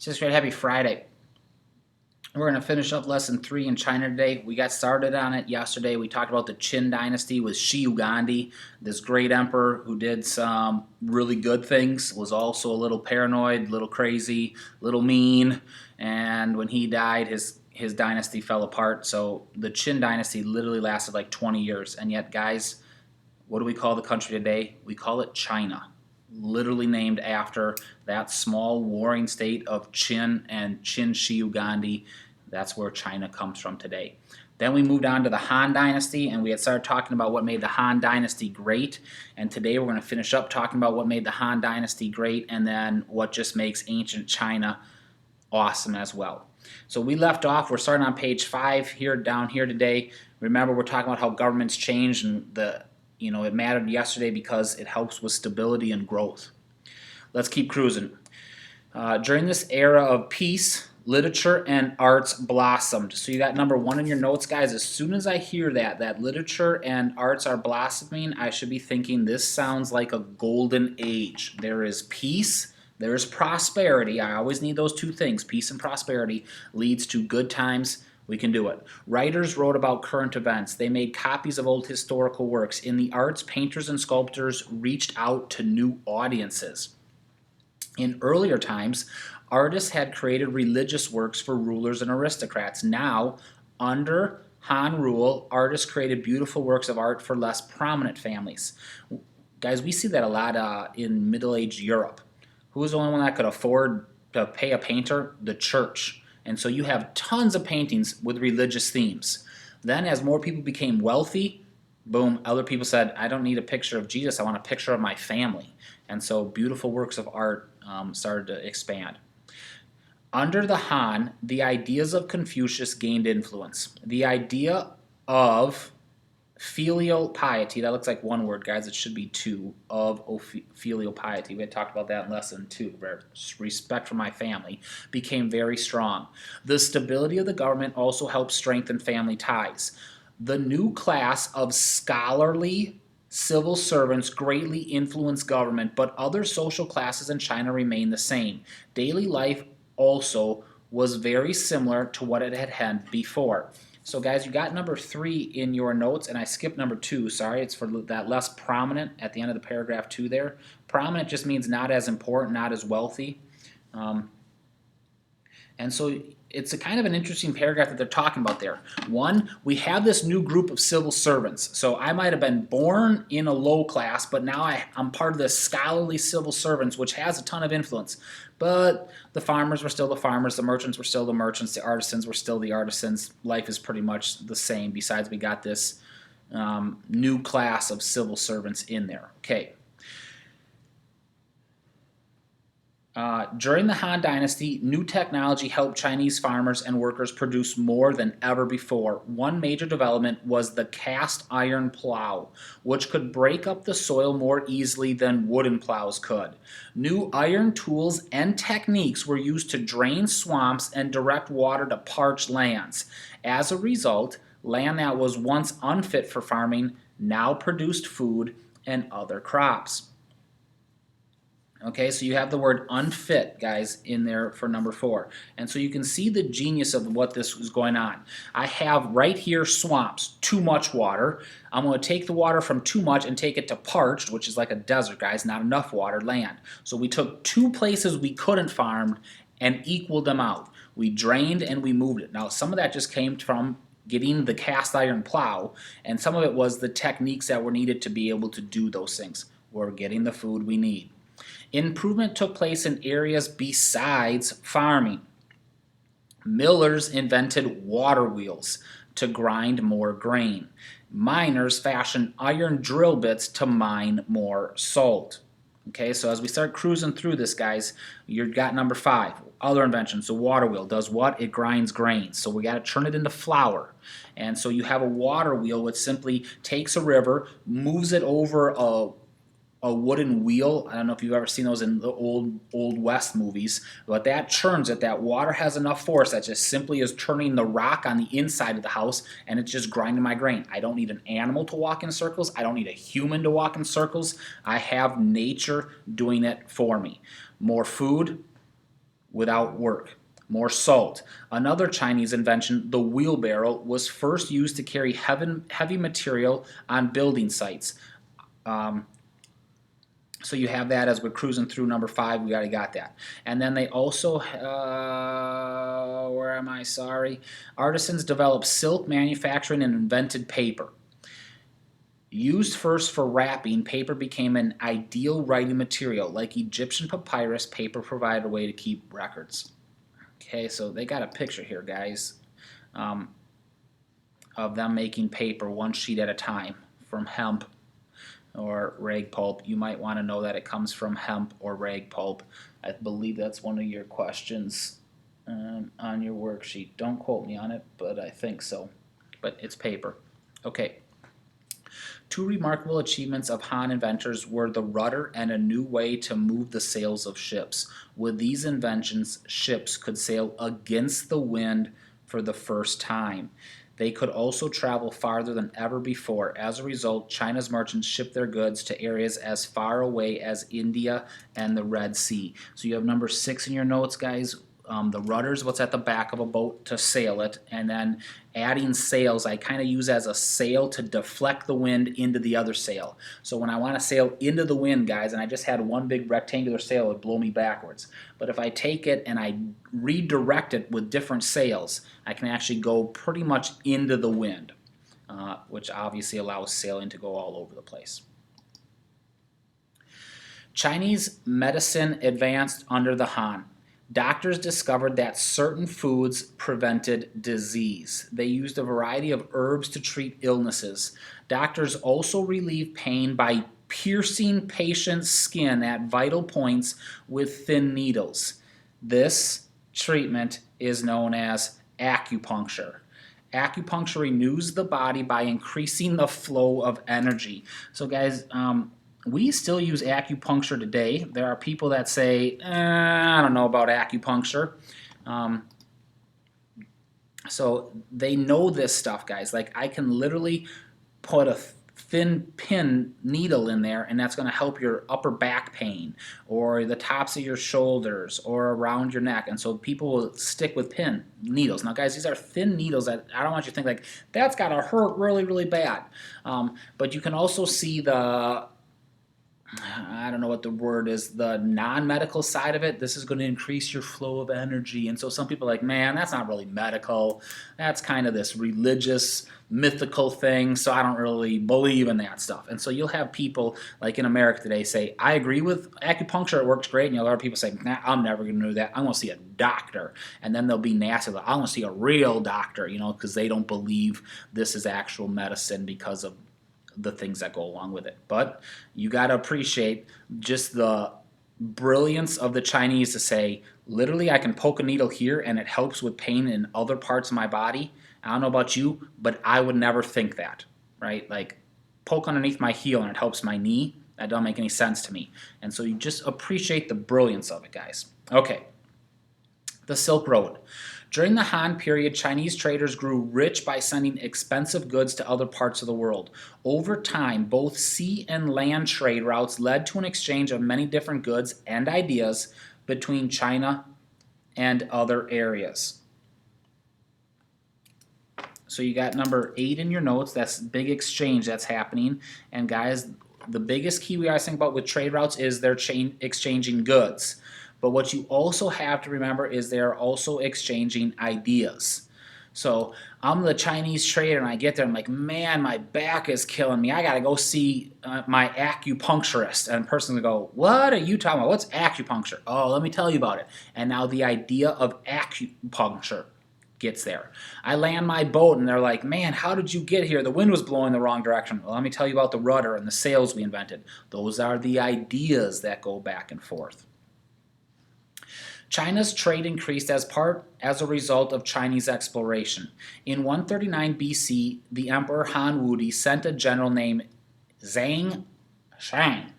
Just great. Happy Friday. We're going to finish up lesson 3 in China today. We got started on it yesterday. We talked about the Qin dynasty with Shi Gandhi, this great emperor who did some really good things, was also a little paranoid, a little crazy, a little mean, and when he died, his dynasty fell apart. So the Qin dynasty literally lasted like 20 years. And yet, guys, what do we call the country today? We call it China, literally named after that small warring state of Qin and Qin Shi Gandhi. That's where China comes from today. Then we moved on to the Han Dynasty, and we had started talking about what made the Han Dynasty great. And today we're going to finish up talking about what made the Han Dynasty great and then what just makes ancient China awesome as well. So we left off, we're starting on page 5 here, down here today. Remember, we're talking about how governments change, and it mattered yesterday because it helps with stability and growth. Let's keep cruising. During this era of peace, literature and arts blossomed. So you got number 1 in your notes, guys. As soon as I hear that literature and arts are blossoming, I should be thinking this sounds like a golden age. There is peace, there is prosperity. I always need those two things. Peace and prosperity leads to good times. We can do it. Writers wrote about current events. They made copies of old historical works. In the arts, painters and sculptors reached out to new audiences. In earlier times, artists had created religious works for rulers and aristocrats. Now, under Han rule, artists created beautiful works of art for less prominent families. Guys, we see that a lot in middle-aged Europe. Who was the only one that could afford to pay a painter? The church. And so you have tons of paintings with religious themes. Then as more people became wealthy, boom, other people said, I don't need a picture of Jesus, I want a picture of my family. And so beautiful works of art started to expand. Under the Han, the ideas of Confucius gained influence. The idea of filial piety, that looks like one word, guys, it should be two, of filial piety. We had talked about that in lesson 2, respect for my family, became very strong. The stability of the government also helped strengthen family ties. The new class of scholarly civil servants greatly influenced government, but other social classes in China remained the same. Daily life also was very similar to what it had had before. So guys, you got number 3 in your notes, and I skipped number 2. Sorry, it's for that less prominent at the end of the paragraph 2 there. Prominent just means not as important, not as wealthy. And so it's a kind of an interesting paragraph that they're talking about there. 1, we have this new group of civil servants. So I might have been born in a low class, but now I'm part of this scholarly civil servants, which has a ton of influence. But the farmers were still the farmers, the merchants were still the merchants, the artisans were still the artisans. Life is pretty much the same, besides we got this new class of civil servants in there. Okay. During the Han Dynasty, new technology helped Chinese farmers and workers produce more than ever before. One major development was the cast iron plow, which could break up the soil more easily than wooden plows could. New iron tools and techniques were used to drain swamps and direct water to parched lands. As a result, land that was once unfit for farming now produced food and other crops. Okay, so you have the word unfit, guys, in there for number 4. And so you can see the genius of what this was going on. I have right here swamps, too much water. I'm going to take the water from too much and take it to parched, which is like a desert, guys, not enough water, land. So we took 2 places we couldn't farm and equaled them out. We drained and we moved it. Now, some of that just came from getting the cast iron plow, and some of it was the techniques that were needed to be able to do those things. We're getting the food we need. Improvement took place in areas besides farming. Millers invented water wheels to grind more grain. Miners fashioned iron drill bits to mine more salt. Okay, so as we start cruising through this, guys, you've got number 5, other inventions. So water wheel does what? It grinds grains. So we got to turn it into flour. And so you have a water wheel which simply takes a river, moves it over a wooden wheel. I don't know if you've ever seen those in the old West movies, but that churns it. That water has enough force that just simply is turning the rock on the inside of the house, and it's just grinding my grain. I don't need an animal to walk in circles. I don't need a human to walk in circles. I have nature doing it for me. More food, without work. More salt. Another Chinese invention, the wheelbarrow, was first used to carry heavy material on building sites. Um, so you have that as we're cruising through number 5. We already got that. And then they also, where am I? Sorry. Artisans developed silk manufacturing and invented paper. Used first for wrapping, paper became an ideal writing material. Like Egyptian papyrus, paper provided a way to keep records. Okay, so they got a picture here, guys, of them making paper one sheet at a time from hemp or rag pulp. You might want to know that it comes from hemp or rag pulp. I believe that's one of your questions on your worksheet. Don't quote me on it, but I think so. But it's paper. Okay. Two remarkable achievements of Han inventors were the rudder and a new way to move the sails of ships. With these inventions, ships could sail against the wind for the first time. They could also travel farther than ever before. As a result, China's merchants shipped their goods to areas as far away as India and the Red Sea. So you have number 6 in your notes, guys. The rudder's what's at the back of a boat to sail it, and then adding sails, I kind of use as a sail to deflect the wind into the other sail. So when I want to sail into the wind, guys, and I just had one big rectangular sail, it would blow me backwards. But if I take it and I redirect it with different sails, I can actually go pretty much into the wind, which obviously allows sailing to go all over the place. Chinese medicine advanced under the Han. Doctors discovered that certain foods prevented disease. They used a variety of herbs to treat illnesses. Doctors also relieved pain by piercing patients' skin at vital points with thin needles. This treatment is known as acupuncture. Acupuncture renews the body by increasing the flow of energy. So guys, we still use acupuncture today. There are people that say, I don't know about acupuncture. So they know this stuff, guys. Like I can literally put a thin pin needle in there, and that's going to help your upper back pain or the tops of your shoulders or around your neck. And so people will stick with pin needles. Now, guys, these are thin needles that I don't want you to think like that's got to hurt really, really bad. But you can also see the I don't know what the word is, the non-medical side of it. This is going to increase your flow of energy. And so some people are like, man, that's not really medical. That's kind of this religious, mythical thing, so I don't really believe in that stuff. And so you'll have people like in America today say, I agree with acupuncture, it works great. And you'll have people say, nah, I'm never going to do that. I'm going to see a doctor. And then they'll be nasty. I want to see a real doctor, because they don't believe this is actual medicine because of the things that go along with it. But you got to appreciate just the brilliance of the Chinese to say, literally, I can poke a needle here and it helps with pain in other parts of my body. I don't know about you, but I would never think that, right? Like, poke underneath my heel and it helps my knee. That don't make any sense to me. And so you just appreciate the brilliance of it, guys. Okay, the Silk Road. During the Han period, Chinese traders grew rich by sending expensive goods to other parts of the world. Over time, both sea and land trade routes led to an exchange of many different goods and ideas between China and other areas. So you got number 8 in your notes. That's big exchange that's happening. And guys, the biggest key we always think about with trade routes is they're exchanging goods. But what you also have to remember is they're also exchanging ideas. So I'm the Chinese trader and I get there and I'm like, man, my back is killing me. I got to go see my acupuncturist. And the person's going to go, what are you talking about? What's acupuncture? Oh, let me tell you about it. And now the idea of acupuncture gets there. I land my boat and they're like, man, how did you get here? The wind was blowing the wrong direction. Well, let me tell you about the rudder and the sails we invented. Those are the ideas that go back and forth. China's trade increased as a result of Chinese exploration. In 139 BC, the Emperor Han Wudi sent a general named Zhang Shang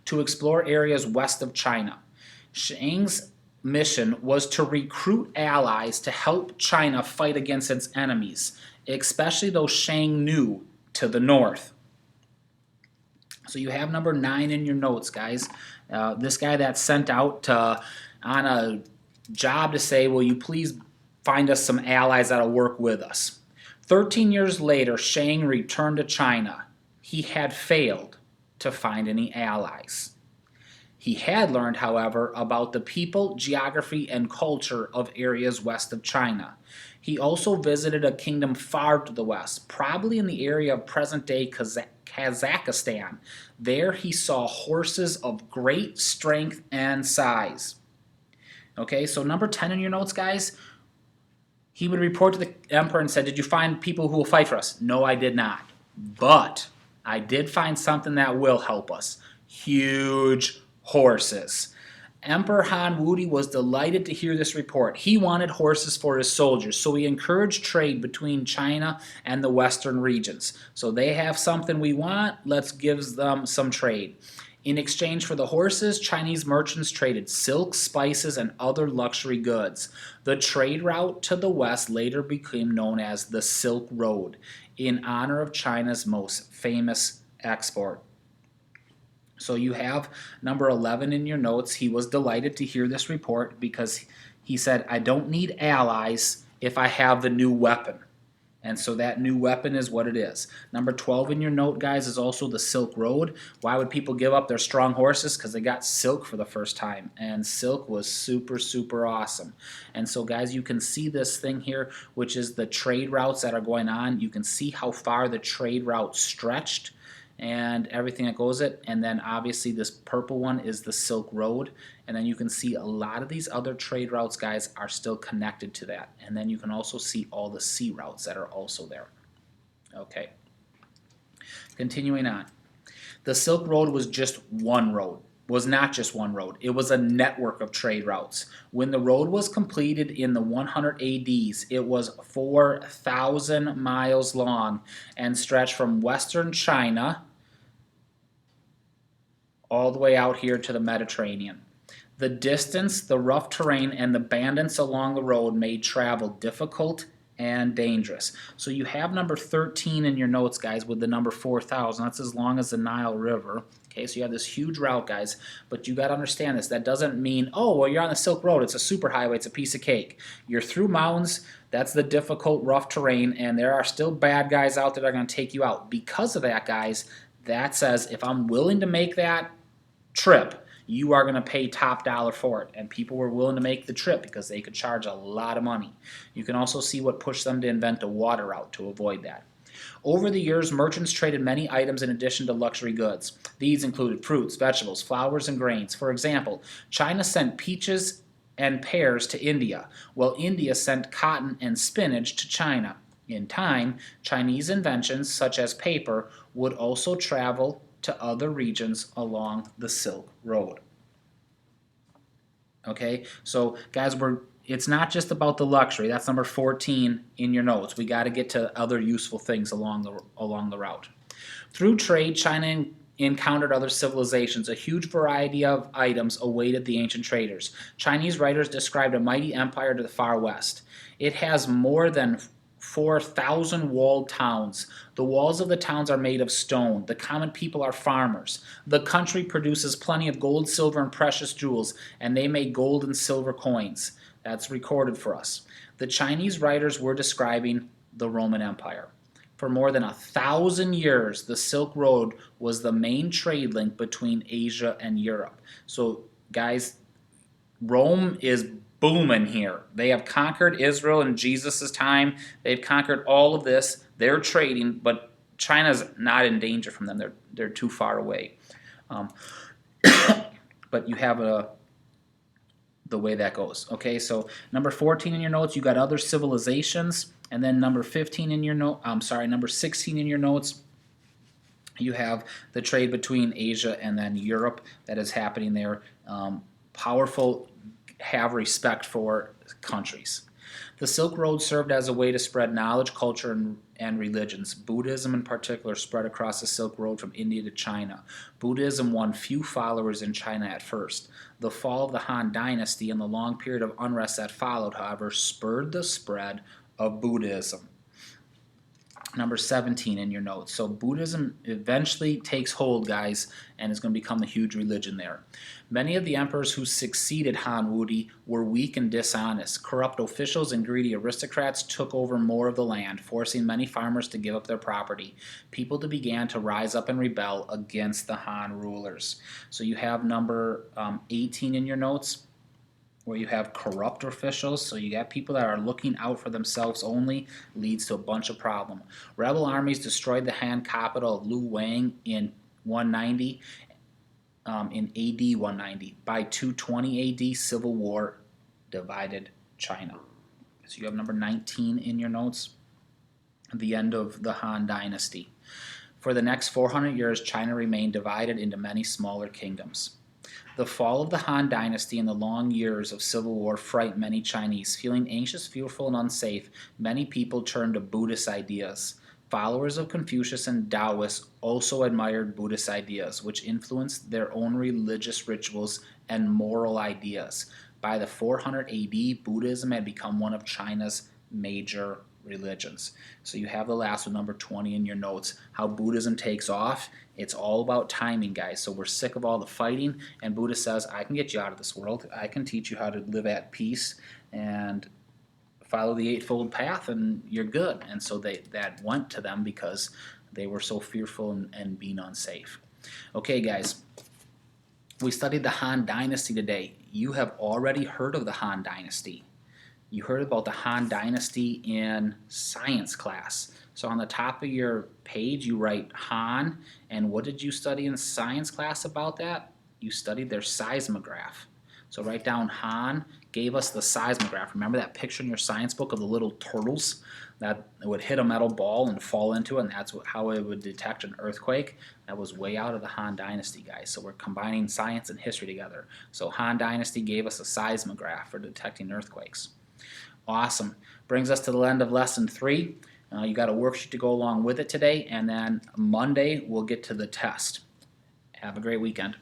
to explore areas west of China. Shang's mission was to recruit allies to help China fight against its enemies, especially those Shang knew to the north. So you have number 9 in your notes, guys. This guy that's sent out on a job to say, will you please find us some allies that'll work with us. 13 years later, Shang returned to China. He had failed to find any allies. He had learned, however, about the people, geography, and culture of areas west of China. He also visited a kingdom far to the west, probably in the area of present-day Kazakhstan. There he saw horses of great strength and size. Okay, so number 10 in your notes, guys, he would report to the emperor and said, did you find people who will fight for us? No, I did not. But I did find something that will help us. Huge horses. Emperor Han Wudi was delighted to hear this report. He wanted horses for his soldiers, so he encouraged trade between China and the western regions. So they have something we want, let's give them some trade. In exchange for the horses, Chinese merchants traded silk, spices, and other luxury goods. The trade route to the west later became known as the Silk Road, in honor of China's most famous export. So you have number 11 in your notes. He was delighted to hear this report because he said, I don't need allies if I have the new weapon. And so that new weapon is what it is. Number 12 in your note, guys, is also the Silk Road. Why would people give up their strong horses? Because they got silk for the first time. And silk was super, super awesome. And so, guys, you can see this thing here, which is the trade routes that are going on. You can see how far the trade route stretched and everything that goes it. And then obviously this purple one is the Silk Road. And then you can see a lot of these other trade routes, guys, are still connected to that. And then you can also see all the sea routes that are also there. Okay. Continuing on. The Silk Road was just one road. Was not just one road. It was a network of trade routes. When the road was completed in the 100 ADs, it was 4,000 miles long and stretched from western China all the way out here to the Mediterranean. The distance, the rough terrain, and the bandits along the road made travel difficult and dangerous. So you have number 13 in your notes, guys, with the number 4,000. That's as long as the Nile River. Okay, so you have this huge route, guys, but you got to understand this. That doesn't mean, oh, well, you're on the Silk Road. It's a superhighway. It's a piece of cake. You're through mountains. That's the difficult, rough terrain, and there are still bad guys out there that are going to take you out. Because of that, guys, that says if I'm willing to make that trip, you are going to pay top dollar for it. And people were willing to make the trip because they could charge a lot of money. You can also see what pushed them to invent a water route to avoid that. Over the years, merchants traded many items in addition to luxury goods. These included fruits, vegetables, flowers, and grains. For example, China sent peaches and pears to India, while India sent cotton and spinach to China. In time, Chinese inventions, such as paper, would also travel to other regions along the Silk Road. Okay, so guys, it's not just about the luxury. That's number 14 in your notes. We got to get to other useful things along the route. Through trade, China encountered other civilizations. A huge variety of items awaited the ancient traders. Chinese writers described a mighty empire to the far west. It has more than 4,000 walled towns. The walls of the towns are made of stone. The common people are farmers. The country produces plenty of gold, silver, and precious jewels, and they make gold and silver coins. That's recorded for us. The Chinese writers were describing the Roman Empire. For more than 1,000 years, the Silk Road was the main trade link between Asia and Europe. So, guys, Rome is booming here. They have conquered Israel in Jesus' time. They've conquered all of this. They're trading, but China's not in danger from them. They're too far away. But you have the way that goes. Okay, so number 14 in your notes, you got other civilizations, and then number 15 in your number 16 in your notes, you have the trade between Asia and then Europe that is happening there. Powerful, have respect for countries. The Silk Road served as a way to spread knowledge, culture, and religions. Buddhism in particular spread across the Silk Road from India to China. Buddhism won few followers in China at first. The fall of the Han Dynasty and the long period of unrest that followed, however, spurred the spread of Buddhism. Number 17 in your notes. So Buddhism eventually takes hold, guys, and is going to become the huge religion there. Many of the emperors who succeeded Han Wudi were weak and dishonest. Corrupt officials and greedy aristocrats took over more of the land, forcing many farmers to give up their property. People began to rise up and rebel against the Han rulers. So you have number 18 in your notes, where you have corrupt officials. So you got people that are looking out for themselves only, leads to a bunch of problem. Rebel armies destroyed the Han capital of Lu Wang in 190, in AD 190. By 220 AD, civil war divided China. So you have number 19 in your notes, the end of the Han dynasty. For the next 400 years, China remained divided into many smaller kingdoms. The fall of the Han dynasty and the long years of civil war frightened many Chinese. Feeling anxious, fearful, and unsafe, many people turned to Buddhist ideas. Followers of Confucius and Taoists also admired Buddhist ideas, which influenced their own religious rituals and moral ideas. By the 400 AD, Buddhism had become one of China's major religions. So you have the last one, number 20 in your notes, how Buddhism takes off. It's all about timing, guys. So we're sick of all the fighting, and Buddha says, I can get you out of this world. I can teach you how to live at peace and follow the Eightfold Path, and you're good. And so that went to them because they were so fearful and being unsafe. Okay, guys, we studied the Han Dynasty today. You have already heard of the Han Dynasty. You heard about the Han Dynasty in science class. So on the top of your page, you write Han, and what did you study in science class about that? You studied their seismograph. So write down Han gave us the seismograph. Remember that picture in your science book of the little turtles that would hit a metal ball and fall into it, and that's how it would detect an earthquake? That was way out of the Han Dynasty, guys. So we're combining science and history together. So Han Dynasty gave us a seismograph for detecting earthquakes. Awesome. Brings us to the end of lesson 3. You got a worksheet to go along with it today, and then Monday we'll get to the test. Have a great weekend.